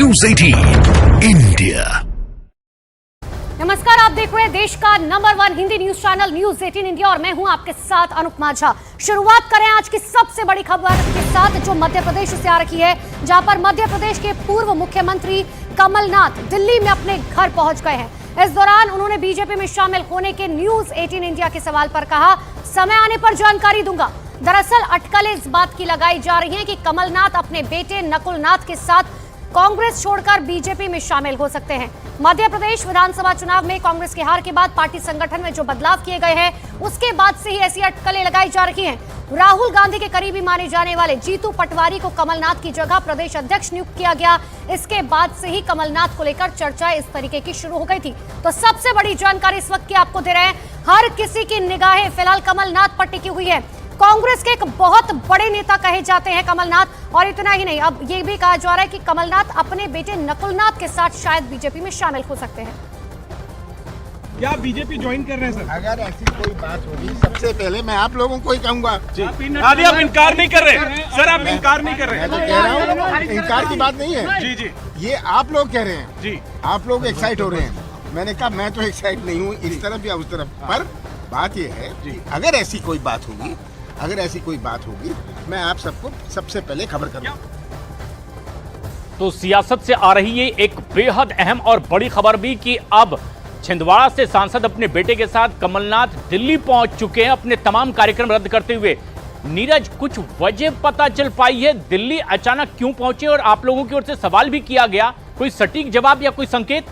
News 18 India. नमस्कार, आप देख रहे हैं देश का number 1 Hindi news channel news 18 India और मैं हूं आपके साथ अनुपमा झा। शुरुआत करें आज की सबसे बड़ी खबर के साथ जो मध्य प्रदेश से आ रही है, जहां पर मध्य प्रदेश के पूर्व मुख्यमंत्री कमलनाथ दिल्ली में अपने घर पहुंच गए हैं। इस दौरान उन्होंने बीजेपी में शामिल होने के न्यूज 18 इंडिया के सवाल पर कहा, समय आने पर जानकारी दूंगा। दरअसल अटकलें इस बात की लगाई जा रही हैं कि कमलनाथ अपने बेटे नकुलनाथ के साथ कांग्रेस छोड़कर बीजेपी में शामिल हो सकते हैं। मध्य प्रदेश विधानसभा चुनाव में कांग्रेस की हार के बाद पार्टी संगठन में जो बदलाव किए गए हैं, उसके बाद से ही ऐसी अटकलें लगाई जा रही हैं। राहुल गांधी के करीबी माने जाने वाले जीतू पटवारी को कमलनाथ की जगह प्रदेश अध्यक्ष नियुक्त किया गया। इसके बाद से ही कमलनाथ को लेकर चर्चा इस तरीके की शुरू हो गई थी। तो सबसे बड़ी जानकारी इस वक्त की आपको दे रहे हैं। हर किसी की निगाहें फिलहाल कमलनाथ पर टिकी हुई है। कांग्रेस के एक बहुत बड़े नेता कहे जाते हैं कमलनाथ, और इतना ही नहीं, अब ये भी कहा जा रहा है कि कमलनाथ अपने बेटे नकुलनाथ के साथ शायद बीजेपी में शामिल हो सकते हैं। क्या आप बीजेपी ज्वाइन कर रहे हैं सर? अगर ऐसी कोई बात होगी, सबसे पहले मैं आप लोगों को ही कहूंगा। आदि आप इनकार नहीं कर रहे सर, आप इनकार नहीं कर रहे हैं। मैं तो कह रहा हूँ, इनकार की बात नहीं है। जी जी ये आप लोग कह रहे हैं जी, आप लोग एक्साइट हो रहे हैं। मैंने कहा मैं तो एक्साइट नहीं हूँ इस तरफ या उस तरफ। पर बात ये है कि अगर ऐसी कोई बात होगी, मैं आप सबको सबसे पहले खबर करूंगा। तो सियासत से आ रही है एक बेहद अहम और बड़ी खबर भी कि अब छिंदवाड़ा से सांसद अपने बेटे के साथ कमलनाथ दिल्ली पहुंच चुके हैं अपने तमाम कार्यक्रम रद्द करते हुए। नीरज, कुछ वजह पता चल पाई है दिल्ली अचानक क्यों पहुंचे? और आप लोगों की ओर से सवाल भी किया गया, कोई सटीक जवाब या कोई संकेत?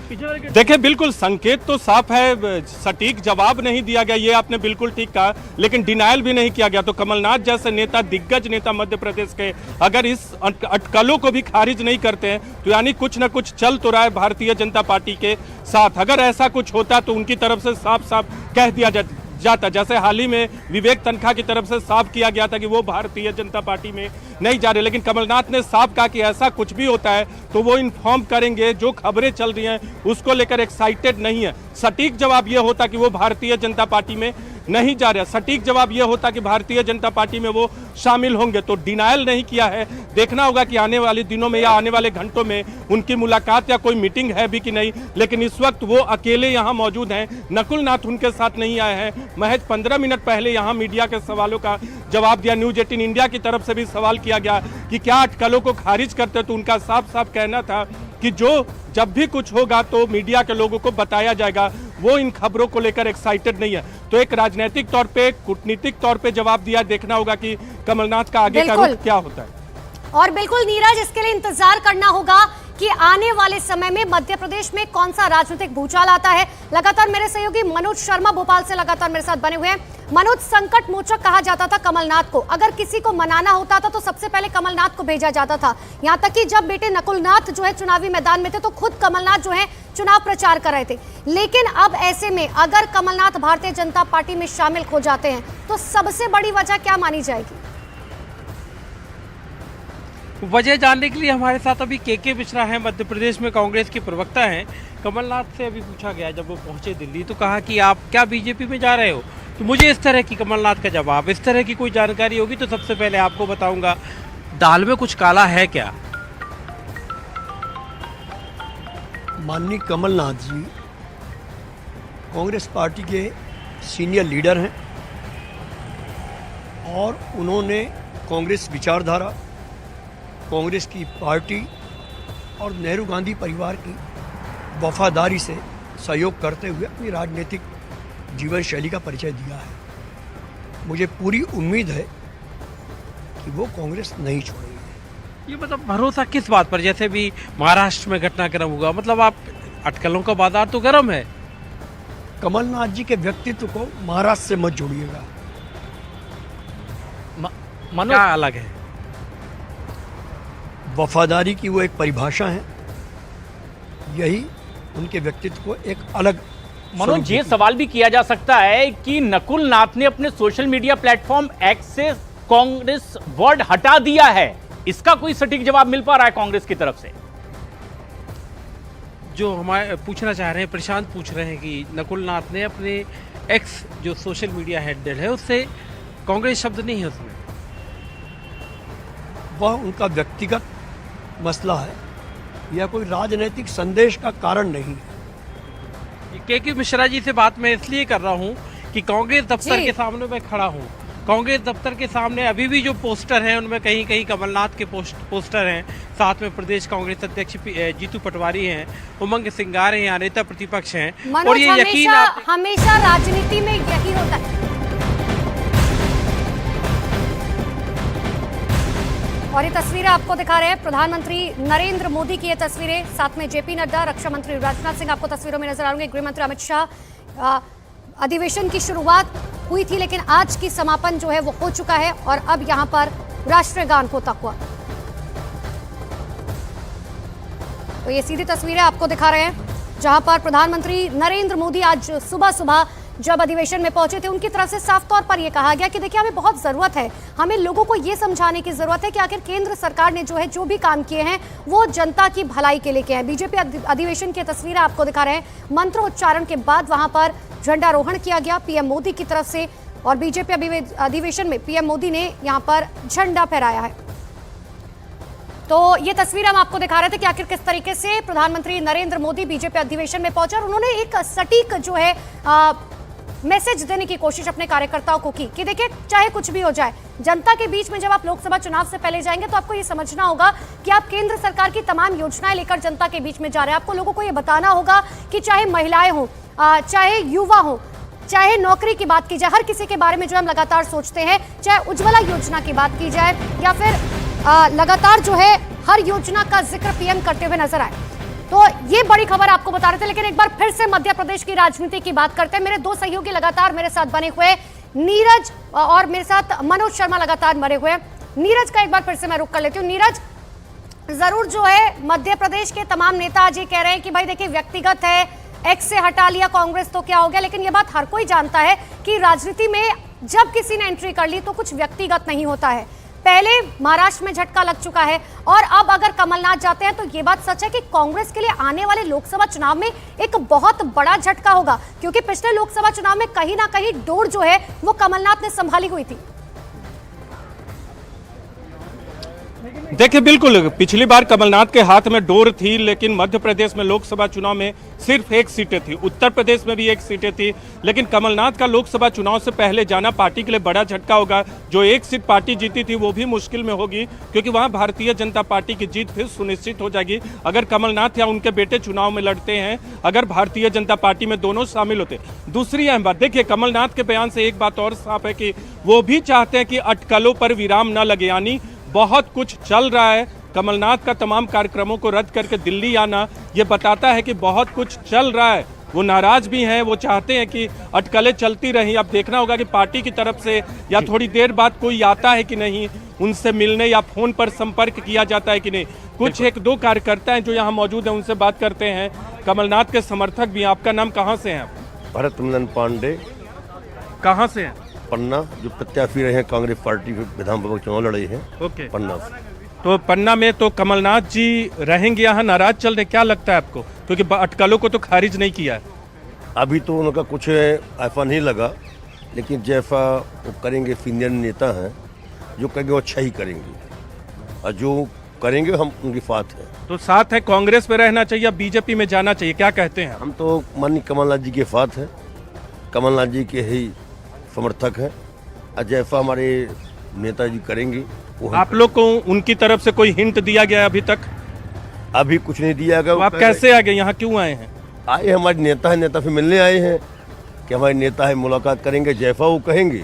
देखिए, बिल्कुल संकेत तो साफ है, सटीक जवाब नहीं दिया गया, ये आपने बिल्कुल ठीक कहा, लेकिन डिनायल भी नहीं किया गया। तो कमलनाथ जैसे नेता, दिग्गज नेता मध्य प्रदेश के, अगर इस अटकलों को भी खारिज नहीं करते हैं तो यानी कुछ ना कुछ चल तो रहा है भारतीय जनता पार्टी के साथ। अगर ऐसा कुछ होता तो उनकी तरफ से साफ साफ कह दिया जाता, जैसे हाल ही में विवेक तनखा की तरफ से साफ किया गया था कि वो भारतीय जनता पार्टी में नहीं जा रहे। लेकिन कमलनाथ ने साफ कहा कि ऐसा कुछ भी होता है तो वो इन्फॉर्म करेंगे। जो खबरें चल रही हैं उसको लेकर एक्साइटेड नहीं है। सटीक जवाब ये होता कि वो भारतीय जनता पार्टी में नहीं जा रहे, सटीक जवाब ये होता कि भारतीय जनता पार्टी में वो शामिल होंगे। तो डिनायल नहीं किया है। देखना होगा कि आने वाले दिनों में या आने वाले घंटों में उनकी मुलाकात या कोई मीटिंग है भी कि नहीं। लेकिन इस वक्त वो अकेले यहाँ मौजूद हैं, नकुलनाथ उनके साथ नहीं आए हैं। महज 15 मिनट पहले यहाँ मीडिया के सवालों का जवाब दिया। न्यूज 18 इंडिया की तरफ से भी सवाल किया गया कि क्या अटकलों को खारिज करते, तो उनका साफ साफ कहना था कि जब भी कुछ होगा तो मीडिया के लोगों को बताया जाएगा। वो इन खबरों को लेकर एक्साइटेड नहीं है। तो एक राजनीतिक तौर पे, कूटनीतिक तौर पे जवाब दिया। देखना होगा कि कमलनाथ का आगे का रुख क्या होता है। और बिल्कुल नीरज, इसके लिए इंतजार करना होगा कि आने वाले समय में मध्य प्रदेश में कौन सा राजनीतिक भूचाल आता है। लगातार मेरे सहयोगी मनोज शर्मा भोपाल से लगातार मेरे साथ बने हुए हैं। मनोज, संकट मोचक कहा जाता था कमलनाथ को, अगर किसी को मनाना होता था तो सबसे पहले कमलनाथ को भेजा जाता था। यहां तक कि जब बेटे नकुलनाथ जो है चुनावी मैदान में थे तो खुद कमलनाथ जो है चुनाव प्रचार कर रहे थे। लेकिन अब ऐसे में अगर कमलनाथ भारतीय जनता पार्टी में शामिल हो जाते हैं तो सबसे बड़ी वजह क्या मानी जाएगी? वजह जानने के लिए हमारे साथ अभी के मिश्रा हैं, मध्य प्रदेश में कांग्रेस के प्रवक्ता हैं। कमलनाथ से अभी पूछा गया जब वो पहुंचे दिल्ली, तो कहा कि आप क्या बीजेपी में जा रहे हो? तो मुझे इस तरह की कमलनाथ का जवाब, इस तरह की कोई जानकारी होगी तो सबसे पहले आपको बताऊंगा। दाल में कुछ काला है क्या? माननीय कमलनाथ जी कांग्रेस पार्टी के सीनियर लीडर हैं और उन्होंने कांग्रेस विचारधारा, कांग्रेस की पार्टी और नेहरू गांधी परिवार की वफादारी से सहयोग करते हुए अपनी राजनीतिक जीवन शैली का परिचय दिया है। मुझे पूरी उम्मीद है कि वो कांग्रेस नहीं छोड़ेंगे। ये मतलब भरोसा किस बात पर? जैसे भी महाराष्ट्र में घटनाक्रम हुआ, मतलब आप अटकलों का बाजार तो गर्म है। कमलनाथ जी के व्यक्तित्व को महाराष्ट्र से मत जोड़िएगा। क्या अलग है? वफादारी की वो एक परिभाषा है, यही उनके व्यक्तित्व को एक अलग। मनोज, ये सवाल भी किया जा सकता है कि नकुलनाथ ने अपने सोशल मीडिया प्लेटफॉर्म एक्स से कांग्रेस वर्ड हटा दिया है, इसका कोई सटीक जवाब मिल पा रहा है कांग्रेस की तरफ से? जो हमारे पूछना चाह रहे हैं, प्रशांत पूछ रहे हैं कि नकुलनाथ ने अपने एक्स जो सोशल मीडिया हैंडल है उससे कांग्रेस शब्द नहीं है उसमें। वह उनका व्यक्तिगत मसला है, यह कोई राजनीतिक संदेश का कारण नहीं है। केके मिश्रा जी से बात मैं इसलिए कर रहा हूं कि कांग्रेस दफ्तर जी। के सामने मैं खड़ा हूं। कांग्रेस दफ्तर के सामने अभी भी जो पोस्टर हैं उनमें कहीं कहीं कमलनाथ के पोस्टर हैं, साथ में प्रदेश कांग्रेस अध्यक्ष जीतू पटवारी हैं, उमंग सिंगार हैं, नेता प्रतिपक्ष हैं। और मनोज, ये यकीन हमेशा राजनीति में यही होता है। और ये तस्वीरें आपको दिखा रहे हैं प्रधानमंत्री नरेंद्र मोदी की, ये तस्वीरें, साथ में जेपी नड्डा, रक्षा मंत्री राजनाथ सिंह आपको तस्वीरों में नजर आ रहे हैं, गृह मंत्री अमित शाह। अधिवेशन की शुरुआत हुई थी लेकिन आज की समापन जो है वो हो चुका है और अब यहां पर राष्ट्रीय गान होता हुआ। तो ये सीधी तस्वीरें आपको दिखा रहे हैं जहां पर प्रधानमंत्री नरेंद्र मोदी आज सुबह सुबह जब अधिवेशन में पहुंचे थे, उनकी तरफ से साफ तौर पर यह कहा गया कि देखिए हमें बहुत जरूरत है, हमें लोगों को यह समझाने की जरूरत है कि आखिर केंद्र सरकार ने जो भी काम किए हैं वो जनता की भलाई के लिए किए हैं। बीजेपी अधिवेशन की तस्वीरें आपको दिखा रहे हैं। मंत्रोच्चारण के बाद वहां पर झंडारोहण किया गया पीएम मोदी की तरफ से और बीजेपी अधिवेशन में पीएम मोदी ने यहां पर झंडा फहराया है। तो ये तस्वीर हम आपको दिखा रहे थे कि आखिर किस तरीके से प्रधानमंत्री नरेंद्र मोदी बीजेपी अधिवेशन में पहुंचे और उन्होंने एक सटीक जो है मैसेज देने की कोशिश अपने कार्यकर्ताओं को की कि देखिए चाहे कुछ भी हो जाए, जनता के बीच में जब आप लोकसभा चुनाव से पहले जाएंगे तो आपको ये समझना होगा कि आप केंद्र सरकार की तमाम योजनाएं लेकर जनता के बीच में जा रहे हैं। आपको लोगों को ये बताना होगा कि चाहे महिलाएं हो, चाहे युवा हो, चाहे नौकरी की बात की जाए, हर किसी के बारे में जो हम लगातार सोचते हैं, चाहे उज्ज्वला योजना की बात की जाए या फिर लगातार जो है हर योजना का जिक्र पीएम करते हुए नजर आए। तो ये बड़ी खबर आपको बता रहे थे, लेकिन एक बार फिर से मध्य प्रदेश की राजनीति की बात करते हैं। मेरे दो सहयोगी लगातार मेरे साथ बने हुए, नीरज और मेरे साथ मनोज शर्मा लगातार बने हुए। नीरज का एक बार फिर से मैं रुक कर लेती हूँ। नीरज, जरूर जो है मध्य प्रदेश के तमाम नेता आज ये कह रहे हैं कि भाई देखिए व्यक्तिगत है, एक्स से हटा लिया कांग्रेस तो क्या हो गया, लेकिन ये बात हर कोई जानता है कि राजनीति में जब किसी ने एंट्री कर ली तो कुछ व्यक्तिगत नहीं होता है। पहले महाराष्ट्र में झटका लग चुका है और अब अगर कमलनाथ जाते हैं तो ये बात सच है कि कांग्रेस के लिए आने वाले लोकसभा चुनाव में एक बहुत बड़ा झटका होगा, क्योंकि पिछले लोकसभा चुनाव में कहीं ना कहीं डोर जो है वो कमलनाथ ने संभाली हुई थी। देखिए बिल्कुल पिछली बार कमलनाथ के हाथ में डोर थी, लेकिन मध्य प्रदेश में लोकसभा चुनाव में सिर्फ एक सीटें थी, उत्तर प्रदेश में भी एक सीटें थी, लेकिन कमलनाथ का लोकसभा चुनाव से पहले जाना पार्टी के लिए बड़ा झटका होगा। जो एक सीट पार्टी जीती थी वो भी मुश्किल में होगी, क्योंकि वहां भारतीय जनता पार्टी की जीत फिर सुनिश्चित हो जाएगी अगर कमलनाथ या उनके बेटे चुनाव में लड़ते हैं, अगर भारतीय जनता पार्टी में दोनों शामिल होते। दूसरी अहम बात, देखिए कमलनाथ के बयान से एक बात और साफ है कि वो भी चाहते हैं कि अटकलों पर विराम न लगे, यानी बहुत कुछ चल रहा है। कमलनाथ का तमाम कार्यक्रमों को रद्द करके दिल्ली आना ये बताता है कि बहुत कुछ चल रहा है। वो नाराज भी हैं, वो चाहते हैं कि अटकलें चलती रहें। अब देखना होगा कि पार्टी की तरफ से या थोड़ी देर बाद कोई आता है कि नहीं, उनसे मिलने या फोन पर संपर्क किया जाता है कि नहीं। कुछ एक दो कार्यकर्ता हैं जो यहाँ मौजूद हैं, उनसे बात करते हैं। कमलनाथ के समर्थक भी हैं। आपका नाम कहाँ से हैं? भरत नंदन पांडे। कहाँ से हैं? पन्ना, जो प्रत्याशी रहे हैं कांग्रेस पार्टी के विधानसभा चुनाव लड़े हैं। ओके, पन्ना से। तो पन्ना में तो कमलनाथ जी रहेंगे, यहाँ नाराज चल रहे, क्या लगता है आपको? क्योंकि अटकलों को तो खारिज नहीं किया है अभी, तो उनका कुछ ऐसा नहीं लगा, लेकिन जैसा वो करेंगे, सीनियर नेता हैं, जो कहेंगे वो अच्छा ही करेंगे और जो करेंगे हम उनकी साथ है। तो साथ है, कांग्रेस में रहना चाहिए, बीजेपी में जाना चाहिए, क्या कहते हैं? हम तो माननीय कमलनाथ जी के साथ हैं, कमलनाथ जी के ही समर्थक है और जैसा हमारे नेताजी करेंगे वो। आप लोग को उनकी तरफ से कोई हिंट दिया गया अभी तक? अभी कुछ नहीं दिया गया। तो आप कैसे आ गए यहाँ, क्यों आए हैं? आए हमारे नेता है, नेता से मिलने आए हैं कि हमारे नेता है, मुलाकात करेंगे, जैसा वो कहेंगे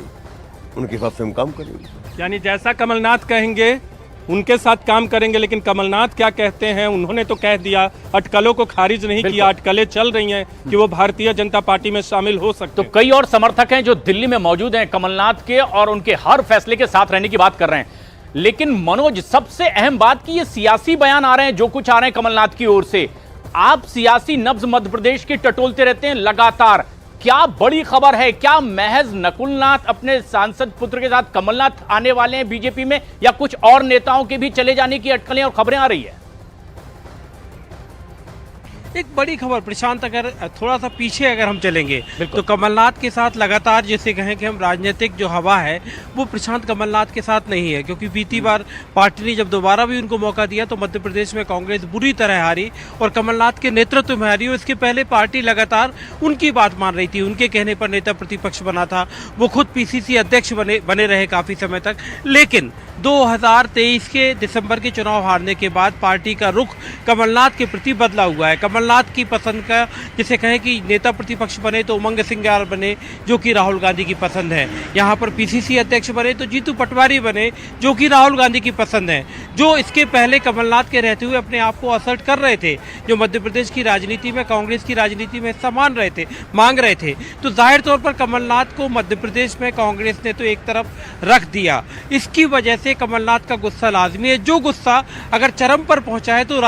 उनके हिसाब से हम काम करेंगे। यानी जैसा कमलनाथ कहेंगे उनके साथ काम करेंगे। लेकिन कमलनाथ क्या कहते हैं? उन्होंने तो कह दिया, अटकलों को खारिज नहीं किया, अटकलें चल रही हैं कि वो भारतीय जनता पार्टी में शामिल हो सकते तो हैं। कई और समर्थक हैं जो दिल्ली में मौजूद हैं कमलनाथ के और उनके हर फैसले के साथ रहने की बात कर रहे हैं। लेकिन मनोज, सबसे अहम बात कि ये सियासी बयान आ रहे हैं, जो कुछ आ रहे हैं कमलनाथ की ओर से, आप सियासी नब्ज मध्य प्रदेश की टटोलते रहते हैं लगातार। क्या बड़ी खबर है? क्या महज नकुलनाथ अपने सांसद पुत्र के साथ कमलनाथ आने वाले हैं बीजेपी में, या कुछ और नेताओं के भी चले जाने की अटकलें और खबरें आ रही है? एक बड़ी खबर प्रशांत, अगर थोड़ा सा पीछे अगर हम चलेंगे तो कमलनाथ के साथ लगातार जैसे कहें कि हम राजनीतिक जो हवा है वो प्रशांत कमलनाथ के साथ नहीं है, क्योंकि बीती बार पार्टी ने जब दोबारा भी उनको मौका दिया तो मध्य प्रदेश में कांग्रेस बुरी तरह हारी और कमलनाथ के नेतृत्व में हारी। और इसके पहले पार्टी लगातार उनकी बात मान रही थी, उनके कहने पर नेता प्रतिपक्ष बना था, वो खुद पीसीसी अध्यक्ष बने रहे काफी समय तक। लेकिन 2023 के दिसंबर के चुनाव हारने के बाद पार्टी का रुख कमलनाथ के प्रति बदला हुआ है। कमलनाथ की पसंद का जिसे कहें कि नेता प्रतिपक्ष बने तो उमंग सिंघार बने जो कि राहुल गांधी की पसंद है, यहाँ पर पीसीसी अध्यक्ष बने तो जीतू पटवारी बने जो कि राहुल गांधी की पसंद है, जो इसके पहले कमलनाथ के रहते हुए अपने आप को असर्ट कर रहे थे, जो मध्य प्रदेश की राजनीति में कांग्रेस की राजनीति में हिस्सा मांग रहे थे। तो जाहिर तौर पर कमलनाथ को मध्य प्रदेश में कांग्रेस ने तो एक तरफ रख दिया। इसकी वजह से कमलनाथ का गुस्सा लाजमी है, जो गुस्सा अगर चरम पर पहुंचा है तो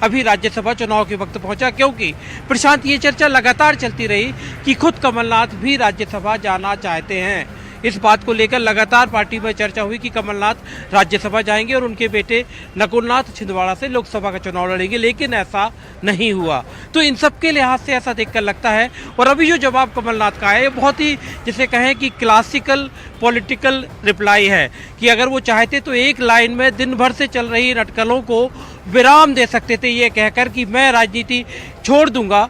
अभी राज्यसभा चुनाव के वक्त पहुंचा, क्योंकि प्रशांत ये चर्चा लगातार चलती रही कि खुद कमलनाथ भी राज्यसभा जाना चाहते हैं। इस बात को लेकर लगातार पार्टी में चर्चा हुई कि कमलनाथ राज्यसभा जाएंगे और उनके बेटे नकुलनाथ छिंदवाड़ा से लोकसभा का चुनाव लड़ेंगे, लेकिन ऐसा नहीं हुआ। तो इन सब के लिहाज से ऐसा देखकर लगता है। और अभी जो जवाब कमलनाथ का है ये बहुत ही जिसे कहें कि क्लासिकल पॉलिटिकल रिप्लाई है कि अगर वो चाहते तो एक लाइन में दिन भर से चल रही अटकलों को विराम दे सकते थे, ये कहकर कि मैं राजनीति छोड़ दूंगा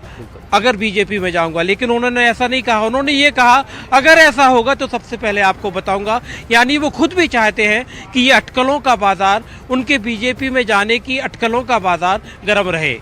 अगर बीजेपी में जाऊंगा। लेकिन उन्होंने ऐसा नहीं कहा, उन्होंने ये कहा अगर ऐसा होगा तो सबसे पहले आपको बताऊंगा। यानी वो खुद भी चाहते हैं कि ये अटकलों का बाजार, उनके बीजेपी में जाने की अटकलों का बाजार गर्म रहे।